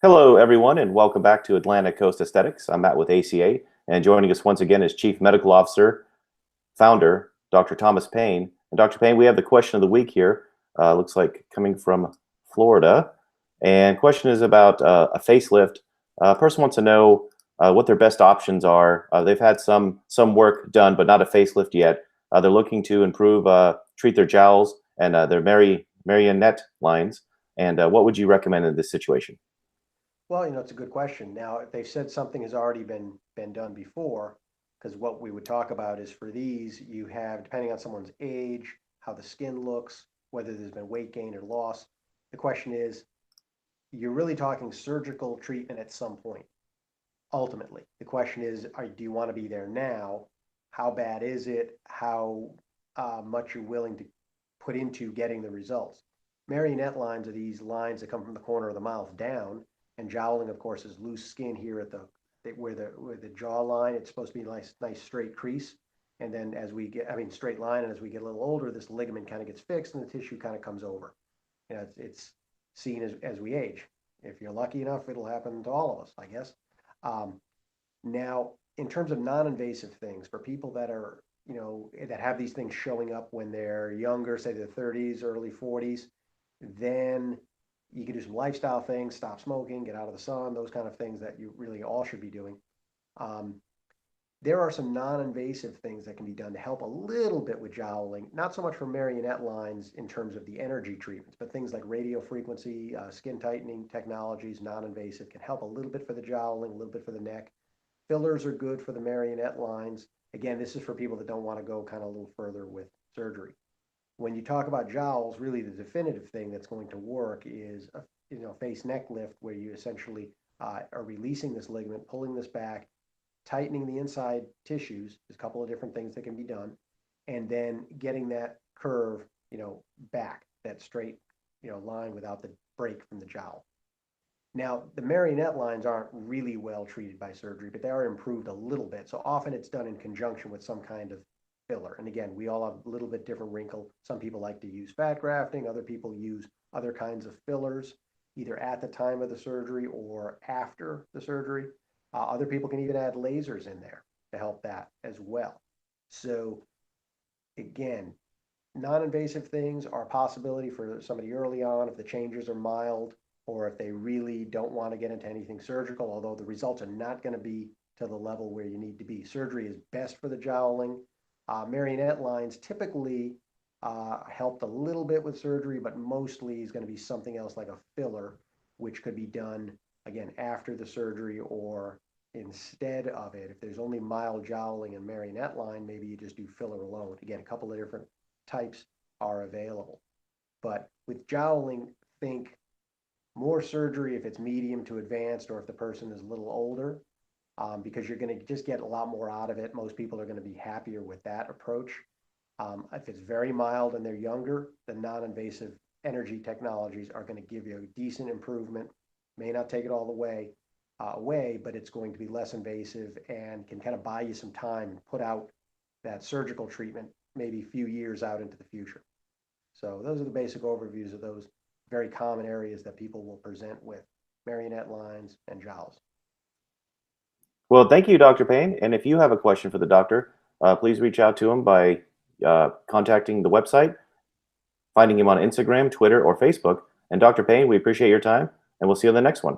Hello, everyone, and welcome back to Atlantic Coast Aesthetics. I'm Matt with ACA, and joining us once again is Chief Medical Officer, founder, Dr. Thomas Pane. And Dr. Pane, we have the question of the week here. Looks like coming from Florida. And question is about a facelift. A person wants to know what their best options are. They've had some work done, but not a facelift yet. They're looking to improve, treat their jowls and their marionette lines. And what would you recommend in this situation? Well, it's a good question. Now, if they've said something has already been done before, because what we would talk about is for these, you have, depending on someone's age, how the skin looks, whether there's been weight gain or loss. The question is, you're really talking surgical treatment at some point. Ultimately, the question is, do you want to be there now? How bad is it? How much you're willing to put into getting the results? Marionette lines are these lines that come from the corner of the mouth down. And jowling, of course, is loose skin here at where the jawline. It's supposed to be a nice straight crease. And then as we get, straight line, and as we get a little older, this ligament kind of gets fixed and the tissue kind of comes over. It's seen as we age. If you're lucky enough, it'll happen to all of us, I guess. Now, in terms of non-invasive things, for people that are, that have these things showing up when they're younger, say their 30s, early 40s, then you can do some lifestyle things, stop smoking, get out of the sun, those kind of things that you really all should be doing. There are some non-invasive things that can be done to help a little bit with jowling, not so much for marionette lines in terms of the energy treatments, but things like radio frequency, skin tightening technologies, non-invasive, can help a little bit for the jowling, a little bit for the neck. Fillers are good for the marionette lines. Again, this is for people that don't want to go kind of a little further with surgery. When you talk about jowls, really the definitive thing that's going to work is a face neck lift, where you essentially are releasing this ligament, pulling this back, tightening the inside tissues. There's a couple of different things that can be done, and then getting that curve, back, that straight, line without the break from the jowl. Now, the marionette lines aren't really well treated by surgery, but they are improved a little bit. So often it's done in conjunction with some kind of filler. And again, we all have a little bit different wrinkle. Some people like to use fat grafting. Other people use other kinds of fillers, either at the time of the surgery or after the surgery. Other people can even add lasers in there to help that as well. So again, non-invasive things are a possibility for somebody early on if the changes are mild, or if they really don't want to get into anything surgical, although the results are not going to be to the level where you need to be. Surgery is best for the jowling. Marionette lines typically helped a little bit with surgery, but mostly is going to be something else like a filler, which could be done, again, after the surgery or instead of it. If there's only mild jowling and marionette line, maybe you just do filler alone. Again, a couple of different types are available. But with jowling, think more surgery if it's medium to advanced, or if the person is a little older. Because you're going to just get a lot more out of it. Most people are going to be happier with that approach. If it's very mild and they're younger, the non-invasive energy technologies are going to give you a decent improvement. May not take it all the way away, but it's going to be less invasive and can kind of buy you some time and put out that surgical treatment maybe a few years out into the future. So those are the basic overviews of those very common areas that people will present with marionette lines and jowls. Well, thank you, Dr. Pane. And if you have a question for the doctor, please reach out to him by contacting the website, finding him on Instagram, Twitter, or Facebook. And Dr. Pane, we appreciate your time, and we'll see you on the next one.